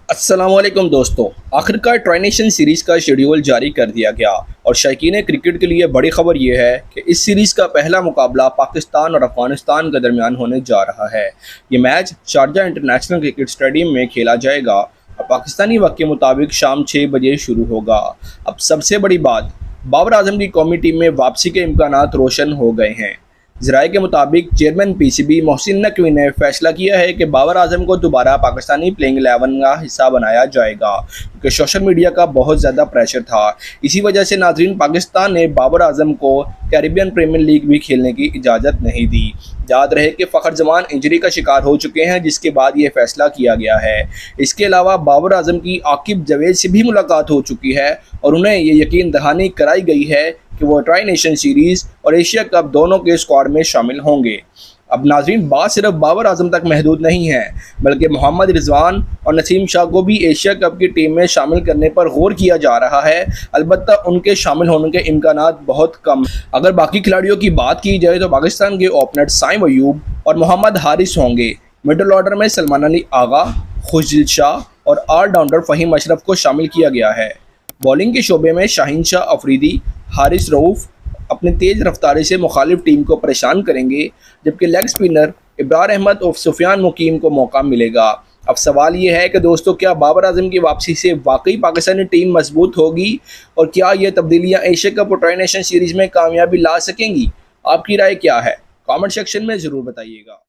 अस्सलामुअलैकुम दोस्तों, आखिरकार ट्राई नेशन सीरीज़ का शेड्यूल जारी कर दिया गया और शौकीन क्रिकेट के लिए बड़ी खबर यह है कि इस सीरीज़ का पहला मुकाबला पाकिस्तान और अफगानिस्तान के दरमियान होने जा रहा है। ये match Sharjah international cricket stadium में खेला जाएगा और पाकिस्तानी वक्त के मुताबिक शाम 6 बजे शुरू होगा। अब सबसे बड़ी बात, बाबर आजम की कौमी टीम में वापसी के इम्कानात रोशन हो गए हैं। ज़राए के मुताबिक चेयरमैन पीसीबी मोहसिन नकवी ने फैसला किया है कि बाबर आजम को दोबारा पाकिस्तानी प्लेइंग 11 का हिस्सा बनाया जाएगा, क्योंकि सोशल मीडिया का बहुत ज़्यादा प्रेशर था। इसी वजह से नाजरीन, पाकिस्तान ने बाबर आजम को कैरिबियन प्रीमियर लीग भी खेलने की इजाज़त नहीं दी। याद रहे कि फ़खर जमान इंजरी का शिकार हो चुके हैं, जिसके बाद ये फैसला किया गया है। इसके अलावा बाबर आजम की आकिब जावेद से भी मुलाकात हो चुकी है और उन्हें ये यकीन दहानी कराई गई है कि वो ट्राई नेशन सीरीज़ और एशिया कप दोनों के स्क्वाड में शामिल होंगे। अब नाजरीन, बात सिर्फ बाबर आजम तक महदूद नहीं है, बल्कि मोहम्मद रिजवान और नसीम शाह को भी एशिया कप की टीम में शामिल करने पर गौर किया जा रहा है। अलबत्ता उनके शामिल होने के इम्कानात बहुत कम। अगर बाकी खिलाड़ियों की बात की जाए तो पाकिस्तान के ओपनर साइम अयूब और मोहम्मद हारिस होंगे। मिडल ऑर्डर में सलमान अली आगा, खुशदिल शाह और ऑलराउंडर फ़हीम अशरफ को शामिल किया गया है। बॉलिंग के शोबे में शाहीन शाह अफरीदी, हारिस रऊफ़ अपनी तेज़ रफ्तारी से मुखालिफ टीम को परेशान करेंगे, जबकि लेग स्पिनर इब्रार अहमद और सुफियान मुकीम को मौका मिलेगा। अब सवाल ये है कि दोस्तों, क्या बाबर आजम की वापसी से वाकई पाकिस्तानी टीम मजबूत होगी और क्या ये तब्दीलियाँ एशिया कप और ट्राई नेशन सीरीज़ में कामयाबी ला सकेंगी? आपकी राय क्या है? कमेंट सेक्शन में ज़रूर बताइएगा।